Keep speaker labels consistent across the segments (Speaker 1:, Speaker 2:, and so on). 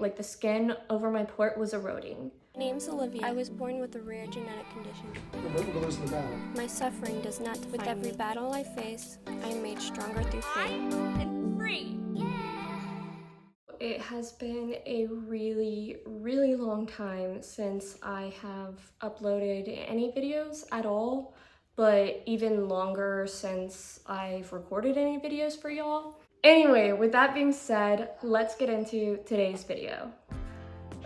Speaker 1: like the skin over my port was eroding.
Speaker 2: My name's Olivia. I was born with a rare genetic condition.
Speaker 3: We're losing the battle.
Speaker 2: My suffering does not define me. With every battle I face, I am made stronger through faith.
Speaker 4: And free!
Speaker 1: It has been a really, really long time since I have uploaded any videos at all, but even longer since I've recorded any videos for y'all. Anyway, with that being said, let's get into today's video.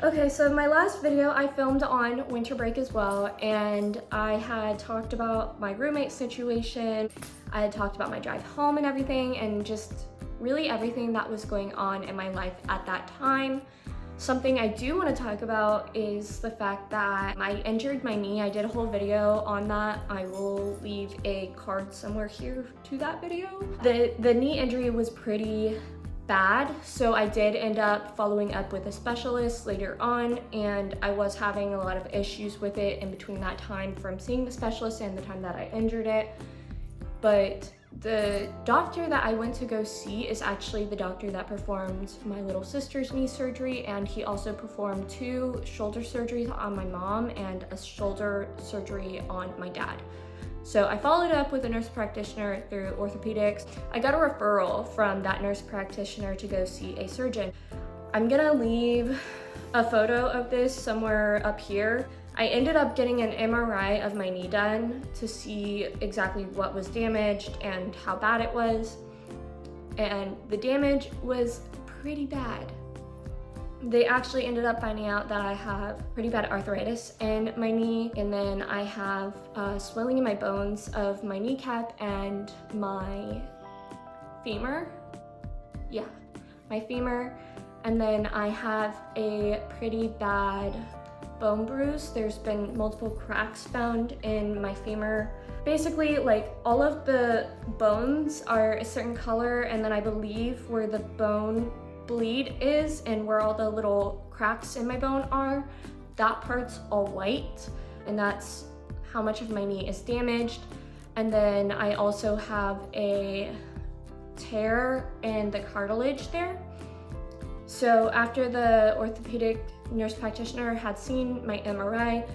Speaker 1: Okay, so my last video I filmed on winter break as well, and I had talked about my roommate situation. I had talked about my drive home and everything, and just really everything that was going on in my life at that time. Something I do want to talk about is the fact that I injured my knee. I did a whole video on that. I will leave a card somewhere here to that video. The knee injury was pretty bad, so I did end up following up with a specialist later on, and I was having a lot of issues with it in between that time from seeing the specialist and the time that I injured it. But the doctor that I went to go see is actually the doctor that performed my little sister's knee surgery, and he also performed 2 shoulder surgeries on my mom and a shoulder surgery on my dad. So I followed up with a nurse practitioner through orthopedics. I got a referral from that nurse practitioner to go see a surgeon. I'm gonna leave a photo of this somewhere up here. I ended up getting an MRI of my knee done to see exactly what was damaged and how bad it was. And the damage was pretty bad. They actually ended up finding out that I have pretty bad arthritis in my knee, and then I have swelling in my bones of my kneecap and my femur. Yeah, my femur. And then I have a pretty bad bone bruise. There's been multiple cracks found in my femur. Basically, like, all of the bones are a certain color, and then I believe where the bone bleed is and where all the little cracks in my bone are, that part's all white, and that's how much of my knee is damaged. And then I also have a tear in the cartilage there. So after the orthopedic nurse practitioner had seen my MRI,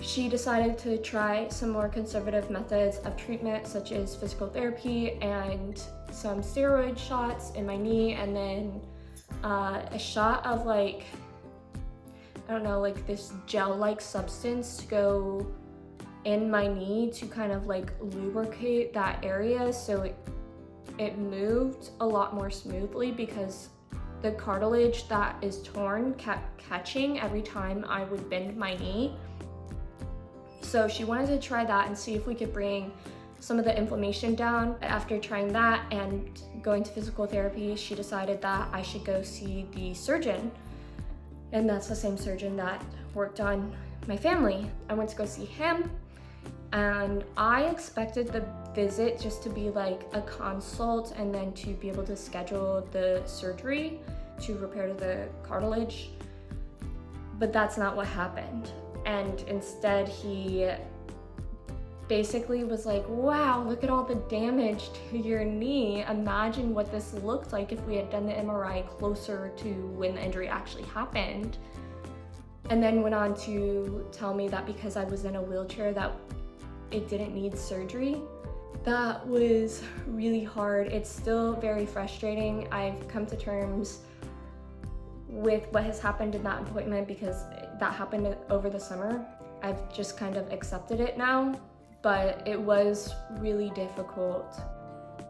Speaker 1: she decided to try some more conservative methods of treatment, such as physical therapy and some steroid shots in my knee, and then a shot of, like, I don't know, like this gel-like substance to go in my knee to kind of like lubricate that area so it moved a lot more smoothly, because the cartilage that is torn kept catching every time I would bend my knee. So she wanted to try that and see if we could bring some of the inflammation down. After trying that and going to physical therapy, she decided that I should go see the surgeon. And that's the same surgeon that worked on my family. I went to go see him, and I expected the visit just to be like a consult and then to be able to schedule the surgery to repair the cartilage, but that's not what happened. And instead he basically was like, wow, look at all the damage to your knee. Imagine what this looked like if we had done the MRI closer to when the injury actually happened. And then went on to tell me that because I was in a wheelchair that it didn't need surgery. That was really hard. It's still very frustrating. I've come to terms with what has happened in that appointment because that happened over the summer. I've just kind of accepted it now, but it was really difficult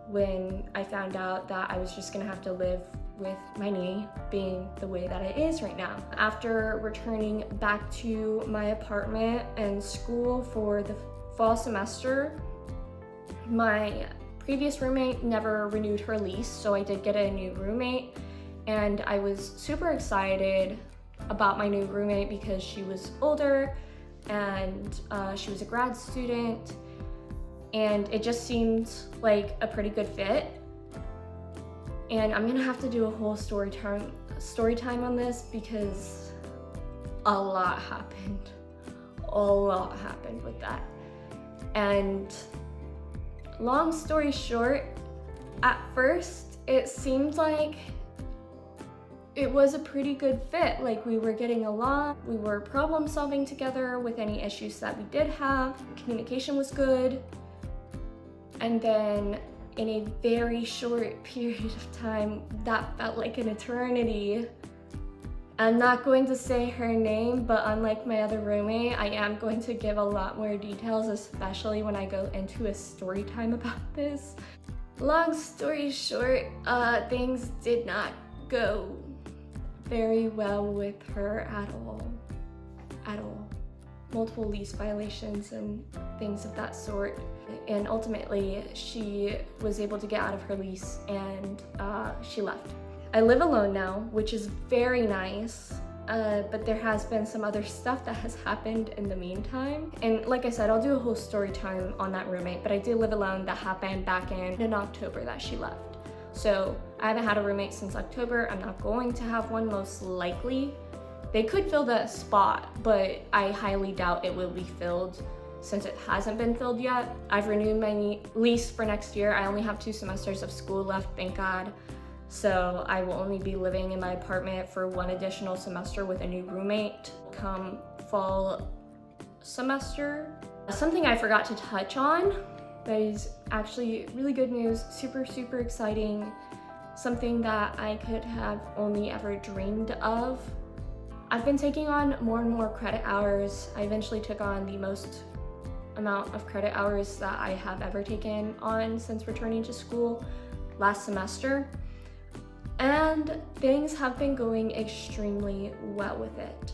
Speaker 1: when I found out that I was just gonna have to live with my knee being the way that it is right now. After returning back to my apartment and school for the fall semester, my previous roommate never renewed her lease, so I did get a new roommate, and I was super excited about my new roommate because she was older and she was a grad student, and it just seemed like a pretty good fit. And I'm gonna have to do a whole story time on this because a lot happened with that. And long story short, at first it seemed like it was a pretty good fit. Like, we were getting along, we were problem solving together with any issues that we did have, communication was good. And then in a very short period of time, that felt like an eternity. I'm not going to say her name, but unlike my other roommate, I am going to give a lot more details, especially when I go into a story time about this. Long story short, things did not go very well with her at all. Multiple lease violations and things of that sort. And ultimately, she was able to get out of her lease and she left. I live alone now, which is very nice, but there has been some other stuff that has happened in the meantime. And like I said, I'll do a whole story time on that roommate, but I do live alone. That happened back in October that she left. So I haven't had a roommate since October. I'm not going to have one, most likely. They could fill that spot, but I highly doubt it will be filled since it hasn't been filled yet. I've renewed my lease for next year. I only have 2 semesters of school left, thank God. So I will only be living in my apartment for 1 additional semester with a new roommate come fall semester. Something I forgot to touch on that is actually really good news, super, super exciting, something that I could have only ever dreamed of. I've been taking on more and more credit hours. I eventually took on the most amount of credit hours that I have ever taken on since returning to school last semester. And things have been going extremely well with it.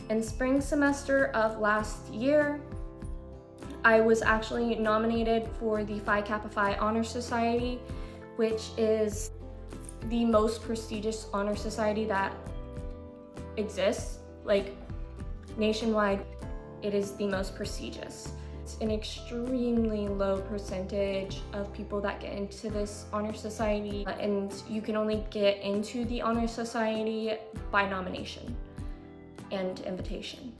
Speaker 1: In spring semester of last year, I was actually nominated for the Phi Kappa Phi Honor Society, which is the most prestigious honor society that exists. Like, nationwide, it is the most prestigious. It's an extremely low percentage of people that get into this honor society, and you can only get into the honor society by nomination and invitation.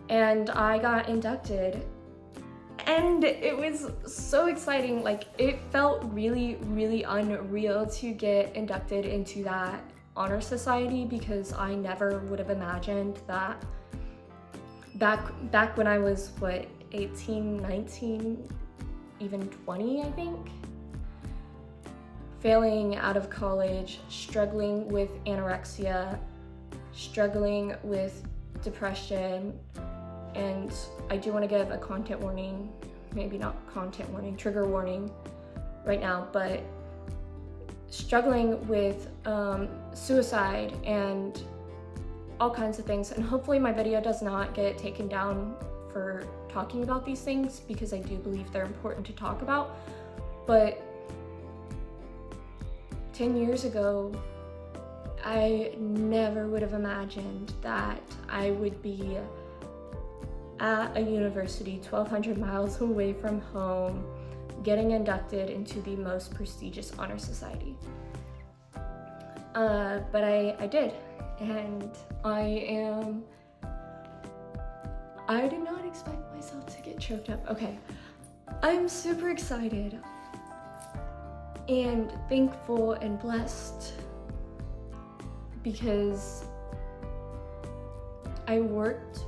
Speaker 1: And I got inducted, and it was so exciting. Like, it felt really, really unreal to get inducted into that honor society, because I never would have imagined that back when I was, 18, 19, even 20, I think. Failing out of college, struggling with anorexia, struggling with depression, and I do want to give a content warning, maybe not content warning, trigger warning right now, but struggling with suicide and all kinds of things. And hopefully my video does not get taken down for talking about these things, because I do believe they're important to talk about. But 10 years ago, I never would have imagined that I would be at a university 1,200 miles away from home, getting inducted into the most prestigious honor society. But I did, and I did not expect myself to get choked up. Okay, I'm super excited and thankful and blessed, because I worked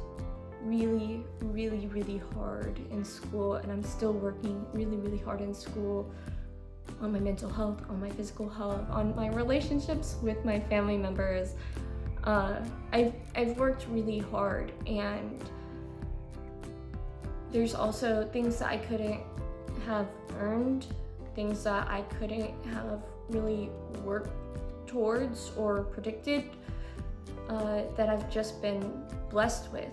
Speaker 1: really, really, really hard in school, and I'm still working really, really hard in school on my mental health, on my physical health, on my relationships with my family members. I've worked really hard, and there's also things that I couldn't have earned, things that I couldn't have really worked towards or predicted, that I've just been blessed with.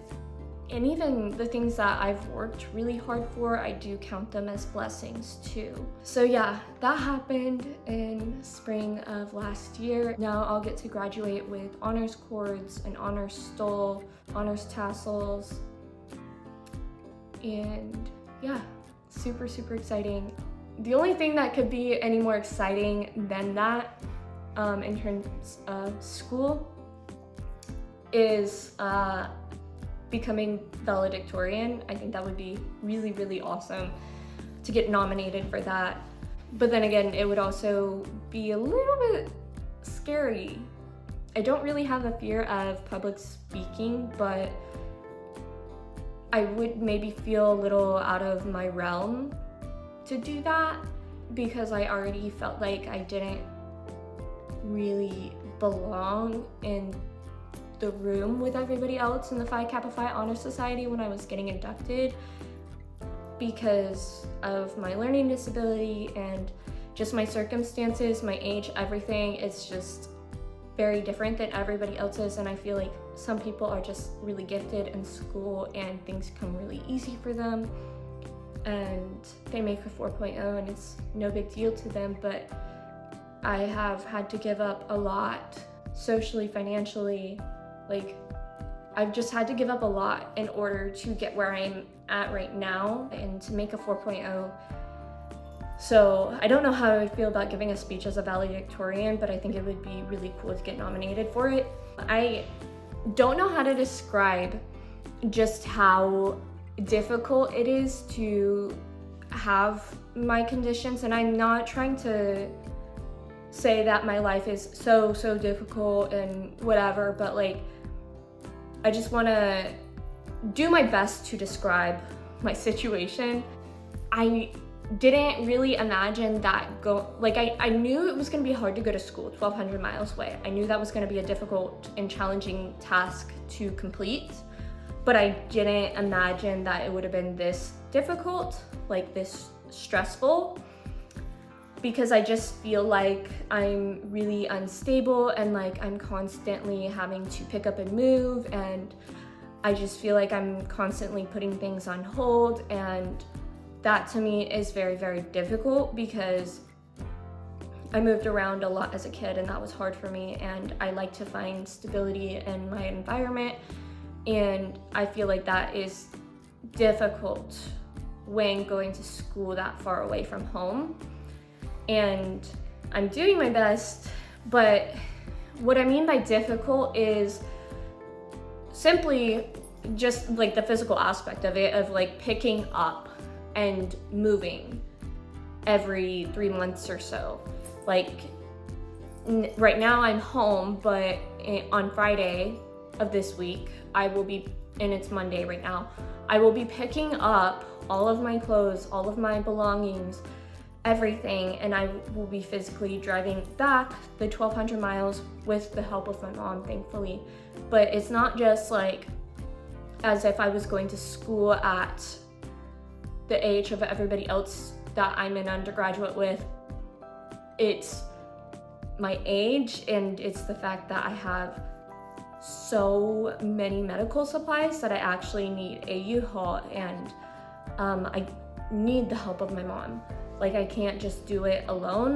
Speaker 1: And even the things that I've worked really hard for, I do count them as blessings too. So yeah, that happened in spring of last year. Now I'll get to graduate with honors cords, an honors stole, honors tassels, and yeah, super, super exciting. The only thing that could be any more exciting than that, in terms of school, is becoming valedictorian. I think that would be really, really awesome to get nominated for that. But then again, it would also be a little bit scary I don't really have a fear of public speaking, but I would maybe feel a little out of my realm to do that because I already felt like I didn't really belong in the room with everybody else in the Phi Kappa Phi Honor Society when I was getting inducted because of my learning disability and just my circumstances, my age, everything. It's just very different than everybody else's, and I feel like some people are just really gifted in school and things come really easy for them and they make a 4.0 and it's no big deal to them, but I have had to give up a lot socially, financially. Like, I've just had to give up a lot in order to get where I'm at right now and to make a 4.0. So I don't know how I would feel about giving a speech as a valedictorian, but I think it would be really cool to get nominated for it. I don't know how to describe just how difficult it is to have my conditions, and I'm not trying to say that my life is so difficult and whatever, but like, I just want to do my best to describe my situation. I didn't really imagine that I knew it was going to be hard to go to school 1,200 miles away. I knew that was going to be a difficult and challenging task to complete, but I didn't imagine that it would have been this difficult, like this stressful, because I just feel like I'm really unstable and like I'm constantly having to pick up and move, and I just feel like I'm constantly putting things on hold, and that to me is very difficult because I moved around a lot as a kid and that was hard for me, and I like to find stability in my environment, and I feel like that is difficult when going to school that far away from home. And I'm doing my best, but what I mean by difficult is simply just like the physical aspect of it, of like picking up and moving every 3 months or so. Like right now I'm home, but on Friday of this week, I will be, and it's Monday right now, I will be picking up all of my clothes, all of my belongings, everything, and I will be physically driving back the 1,200 miles with the help of my mom, thankfully. But it's not just like as if I was going to school at the age of everybody else that I'm an undergraduate with. It's my age, and it's the fact that I have so many medical supplies that I actually need a U-Haul, and I need the help of my mom. Like, I can't just do it alone.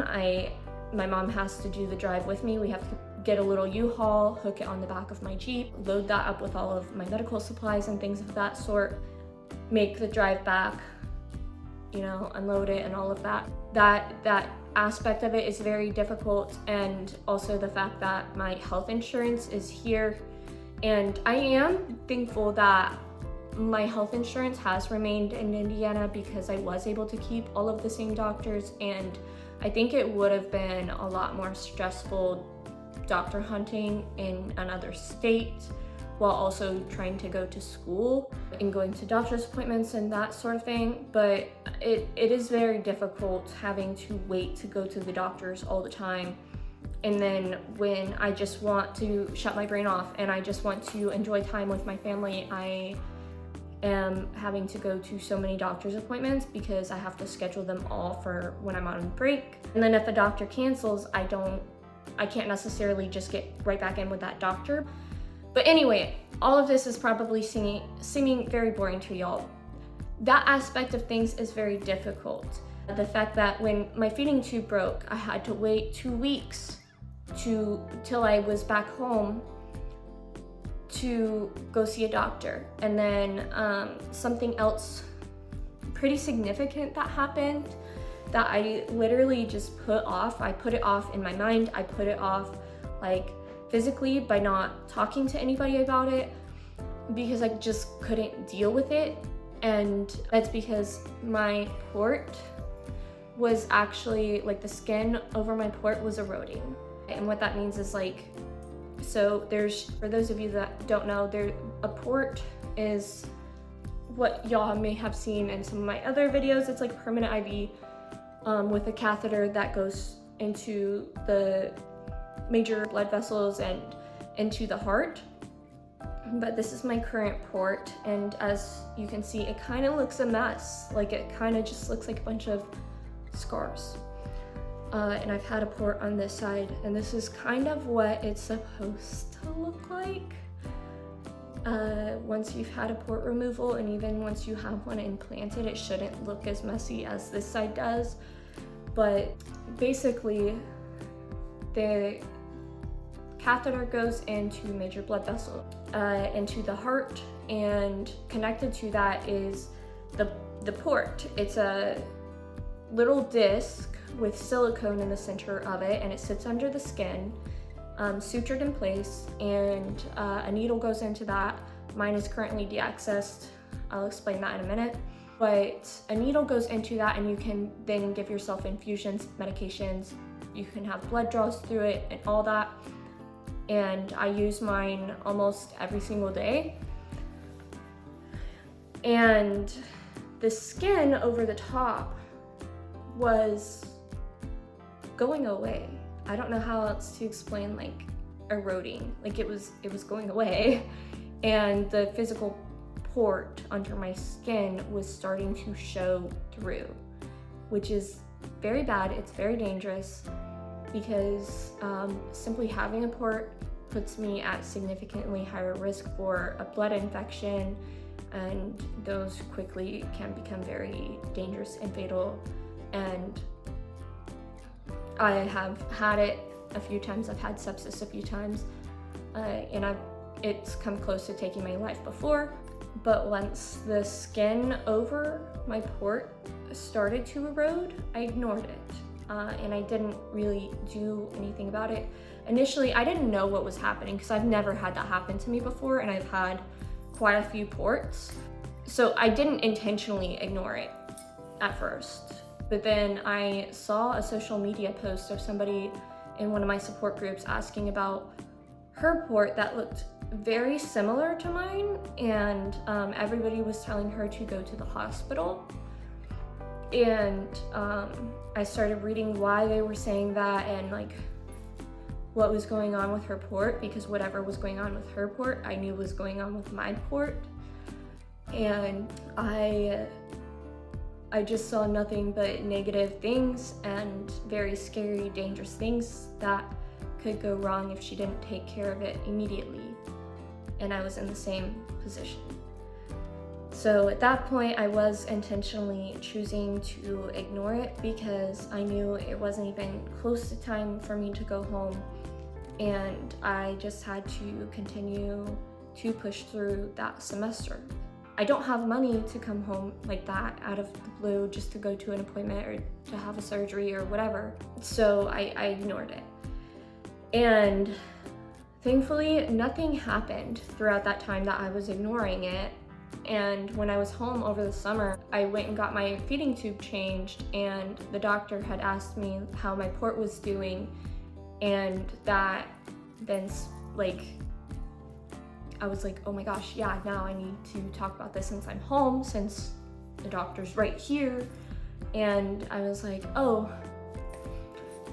Speaker 1: My mom has to do the drive with me. We have to get a little U-Haul, hook it on the back of my Jeep, load that up with all of my medical supplies and things of that sort, make the drive back, you know, unload it and all of that. That aspect of it is very difficult, and also the fact that my health insurance is here. And I am thankful that my health insurance has remained in Indiana because I was able to keep all of the same doctors, and I think it would have been a lot more stressful doctor hunting in another state while also trying to go to school and going to doctor's appointments and that sort of thing. But it is very difficult having to wait to go to the doctors all the time. And then when I just want to shut my brain off and I just want to enjoy time with my family, I am having to go to so many doctor's appointments because I have to schedule them all for when I'm on break. And then if a doctor cancels, I can't necessarily just get right back in with that doctor. But anyway, all of this is probably seeming very boring to y'all. That aspect of things is very difficult. The fact that when my feeding tube broke, I had to wait 2 weeks till I was back home to go see a doctor. And then something else pretty significant that happened that I literally just put off. I put it off in my mind. I put it off like physically by not talking to anybody about it because I just couldn't deal with it. And that's because my port was actually, like, the skin over my port was eroding. And what that means is, like, So for those of you that don't know, a port is what y'all may have seen in some of my other videos. It's like a permanent IV with a catheter that goes into the major blood vessels and into the heart. But this is my current port, and as you can see, it kind of looks a mess. Like, it kind of just looks like a bunch of scars. And I've had a port on this side, and this is kind of what it's supposed to look like. Once you've had a port removal, and even once you have one implanted, it shouldn't look as messy as this side does. But basically, the catheter goes into major blood vessel, into the heart, and connected to that is the port. It's a little disc with silicone in the center of it, and it sits under the skin, sutured in place, and a needle goes into that. Mine is currently deaccessed. I'll explain that in a minute. But a needle goes into that, and you can then give yourself infusions, medications. You can have blood draws through it and all that. And I use mine almost every single day. And the skin over the top was going away. I don't know how else to explain, like, eroding. Like, it was going away. And the physical port under my skin was starting to show through, which is very bad. It's very dangerous, because simply having a port puts me at significantly higher risk for a blood infection, and those quickly can become very dangerous and fatal. And I have had it a few times. I've had sepsis a few times, and it's come close to taking my life before. But once the skin over my port started to erode, I ignored it. And I didn't really do anything about it. Initially, I didn't know what was happening, because I've never had that happen to me before, and I've had quite a few ports. So I didn't intentionally ignore it at first. But then I saw a social media post of somebody in one of my support groups asking about her port that looked very similar to mine, and everybody was telling her to go to the hospital. And I started reading why they were saying that, and like what was going on with her port, because whatever was going on with her port, I knew was going on with my port. And I just saw nothing but negative things and very scary, dangerous things that could go wrong if she didn't take care of it immediately. And I was in the same position. So at that point, I was intentionally choosing to ignore it, because I knew it wasn't even close to time for me to go home, and I just had to continue to push through that semester. I don't have money to come home like that out of the blue just to go to an appointment or to have a surgery or whatever. So I ignored it. And thankfully, nothing happened throughout that time that I was ignoring it. And when I was home over the summer, I went and got my feeding tube changed, and the doctor had asked me how my port was doing, and that then, like, I was like, oh my gosh, yeah, now I need to talk about this since I'm home, since the doctor's right here. And I was like, oh,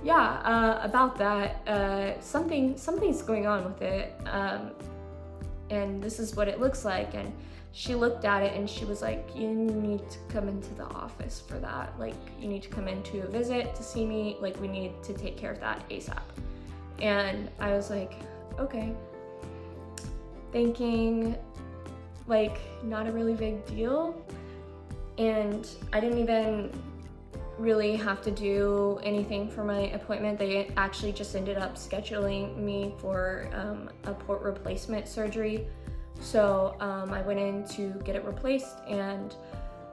Speaker 1: yeah, about that, something's going on with it, and this is what it looks like. And she looked at it and she was like, you need to come into the office for that. Like, you need to come into a visit to see me. Like, we need to take care of that ASAP. And I was like, okay. Thinking, like, not a really big deal. And I didn't even really have to do anything for my appointment. They actually just ended up scheduling me for a port replacement surgery. So I went in to get it replaced, and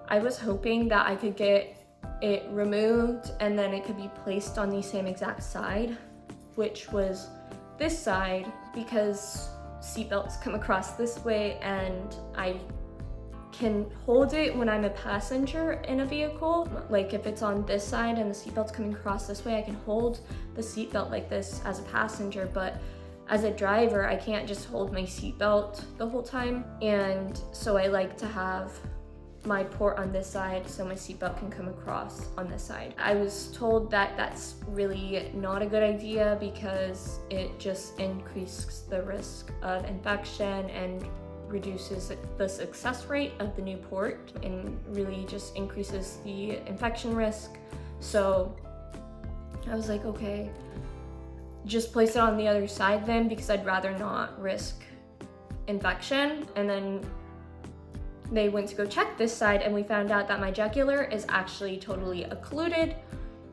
Speaker 1: I was hoping that I could get it removed and then it could be placed on the same exact side, which was this side, because seatbelts come across this way and I can hold it when I'm a passenger in a vehicle. Like, if it's on this side and the seatbelt's coming across this way, I can hold the seatbelt like this as a passenger, but as a driver, I can't just hold my seatbelt the whole time. And so I like to have my port on this side so my seatbelt can come across on this side. I was told that that's really not a good idea because it just increases the risk of infection and reduces the success rate of the new port and really just increases the infection risk. So I was like, okay, just place it on the other side then, because I'd rather not risk infection. And then they went to go check this side and we found out that my jugular is actually totally occluded,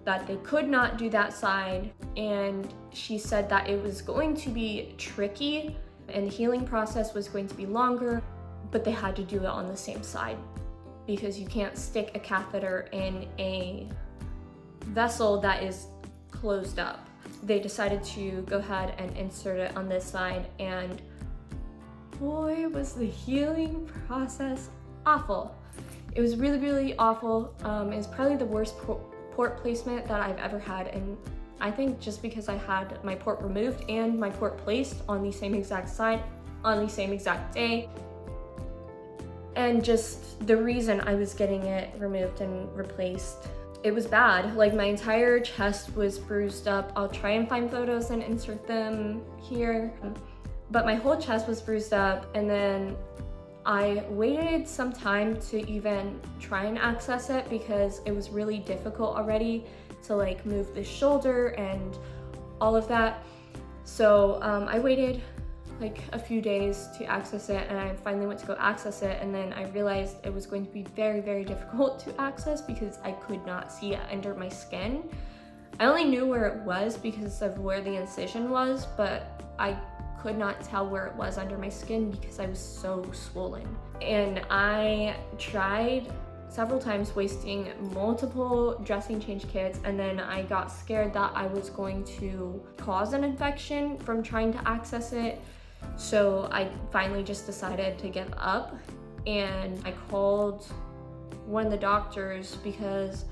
Speaker 1: that they could not do that side. And she said that it was going to be tricky and the healing process was going to be longer, but they had to do it on the same side because you can't stick a catheter in a vessel that is closed up. They decided to go ahead and insert it on this side, and boy, was the healing process awful. It was really, really awful. It was probably the worst port placement that I've ever had, and I think just because I had my port removed and my port placed on the same exact side, on the same exact day, and just the reason I was getting it removed and replaced, it was bad. Like, my entire chest was bruised up. I'll try and find photos and insert them here. But my whole chest was bruised up, and then I waited some time to even try and access it because it was really difficult already to like move the shoulder and all of that. So I waited like a few days to access it, and I finally went to go access it, and then I realized it was going to be very, very difficult to access because I could not see it under my skin. I only knew where it was because of where the incision was, but I could not tell where it was under my skin because I was so swollen. And I tried several times, wasting multiple dressing change kits, and then I got scared that I was going to cause an infection from trying to access it. So I finally just decided to give up, and I called one of the doctors because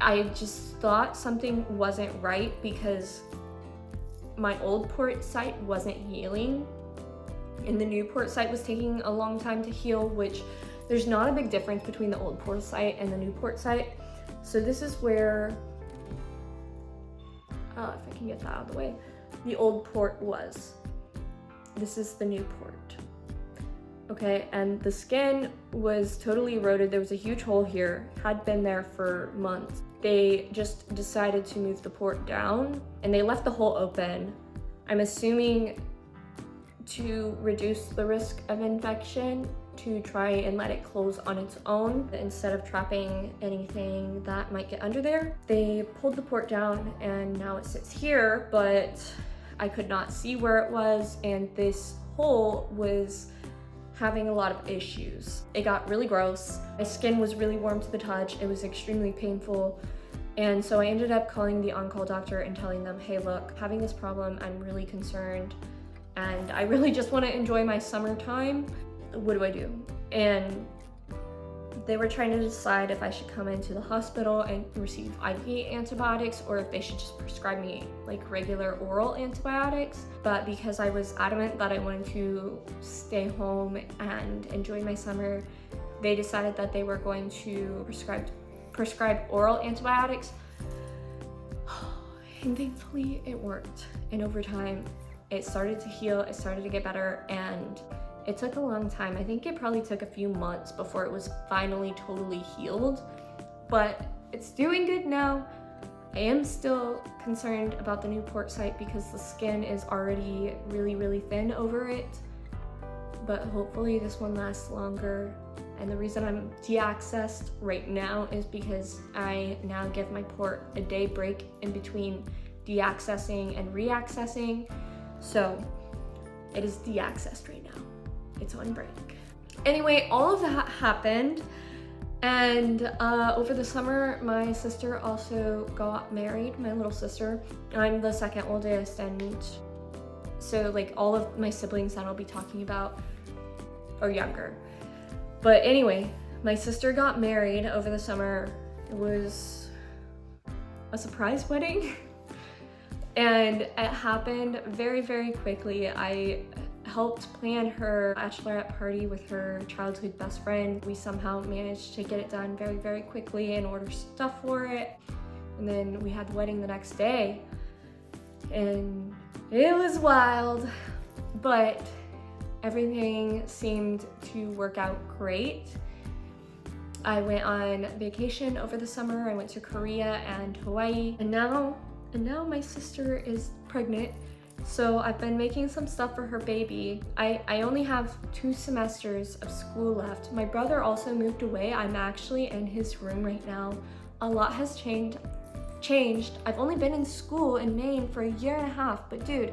Speaker 1: I just thought something wasn't right because my old port site wasn't healing and the new port site was taking a long time to heal, which there's not a big difference between the old port site and the new port site. So this is where, if I can get that out of the way, the old port was. This is the new port. Okay, and the skin was totally eroded. There was a huge hole here, had been there for months. They just decided to move the port down and they left the hole open. I'm assuming to reduce the risk of infection, to try and let it close on its own instead of trapping anything that might get under there. They pulled the port down and now it sits here, but I could not see where it was, and this hole was having a lot of issues. It got really gross. My skin was really warm to the touch. It was extremely painful. And so I ended up calling the on-call doctor and telling them, hey, look, having this problem, I'm really concerned, and I really just want to enjoy my summertime. What do I do? And they were trying to decide if I should come into the hospital and receive IV antibiotics or if they should just prescribe me like regular oral antibiotics. But because I was adamant that I wanted to stay home and enjoy my summer, they decided that they were going to prescribe oral antibiotics. And thankfully it worked. And over time, it started to heal, it started to get better, and it took a long time. I think it probably took a few months before it was finally totally healed, but it's doing good now. I am still concerned about the new port site because the skin is already really, really thin over it, but hopefully this one lasts longer. And the reason I'm de-accessed right now is because I now give my port a day break in between de-accessing and re-accessing. So it is de-accessed right now. It's on break. Anyway, all of that happened, and over the summer, my sister also got married, my little sister. I'm the second oldest, and so like all of my siblings that I'll be talking about are younger. But anyway, my sister got married over the summer. It was a surprise wedding. And it happened very, very quickly. I helped plan her bachelorette party with her childhood best friend. We somehow managed to get it done very, very quickly and order stuff for it. And then we had the wedding the next day. And it was wild, but everything seemed to work out great. I went on vacation over the summer. I went to Korea and Hawaii, and now my sister is pregnant. So I've been making some stuff for her baby. I only have 2 semesters of school left. My brother also moved away. I'm actually in his room right now. A lot has changed. I've only been in school in Maine for 1.5 years, but dude,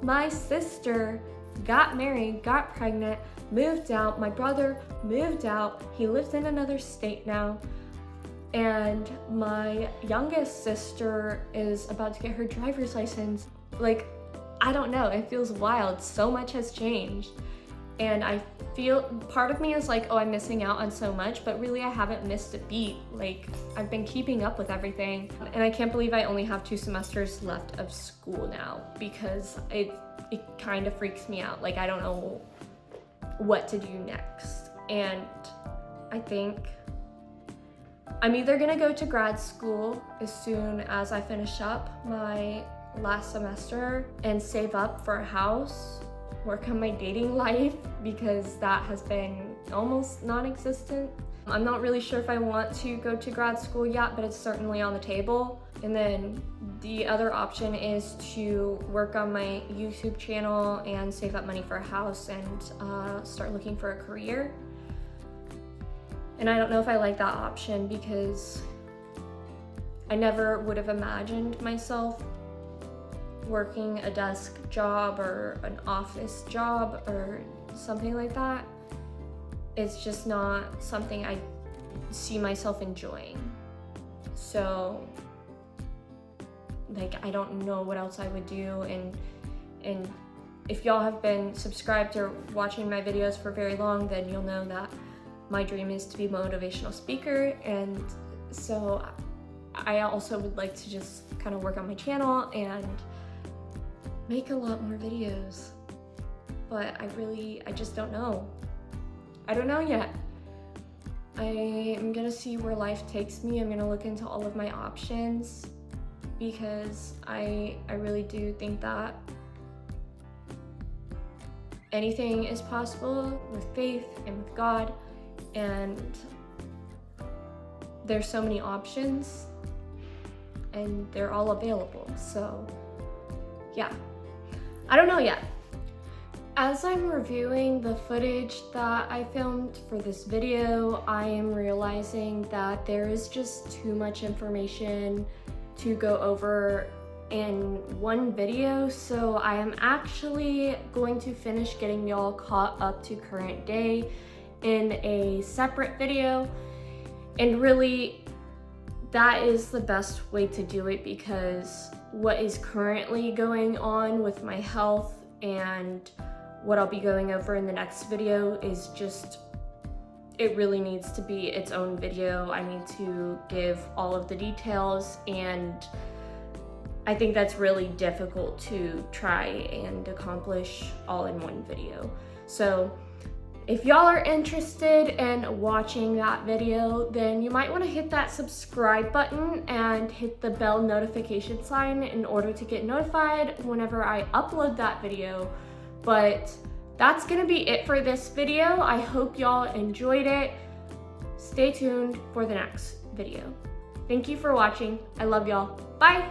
Speaker 1: my sister got married, got pregnant, moved out. My brother moved out. He lives in another state now. And my youngest sister is about to get her driver's license. Like, I don't know, it feels wild. So much has changed. And I feel, part of me is like, oh, I'm missing out on so much, but really I haven't missed a beat. Like, I've been keeping up with everything. And I can't believe I only have 2 semesters left of school now, because it kind of freaks me out. Like, I don't know what to do next. And I think I'm either gonna go to grad school as soon as I finish up my last semester and save up for a house, work on my dating life, because that has been almost non-existent. I'm not really sure if I want to go to grad school yet, but it's certainly on the table. And then the other option is to work on my YouTube channel and save up money for a house and start looking for a career. And I don't know if I like that option, because I never would have imagined myself working a desk job or an office job or something like that. It's just not something I see myself enjoying. So, like, I don't know what else I would do. And if y'all have been subscribed or watching my videos for very long, then you'll know that my dream is to be a motivational speaker. And so I also would like to just kind of work on my channel and make a lot more videos. But I just don't know. I don't know yet. I am gonna see where life takes me. I'm gonna look into all of my options, because I really do think that anything is possible with faith and with God, and there's so many options and they're all available. So yeah, I don't know yet. As I'm reviewing the footage that I filmed for this video, I am realizing that there is just too much information to go over in one video. So I am actually going to finish getting y'all caught up to current day in a separate video. And really, that is the best way to do it, because what is currently going on with my health and what I'll be going over in the next video is just, it really needs to be its own video. I need to give all of the details, and I think that's really difficult to try and accomplish all in one video. So if y'all are interested in watching that video, then you might want to hit that subscribe button and hit the bell notification sign in order to get notified whenever I upload that video. But that's gonna be it for this video. I hope y'all enjoyed it. Stay tuned for the next video. Thank you for watching. I love y'all. Bye.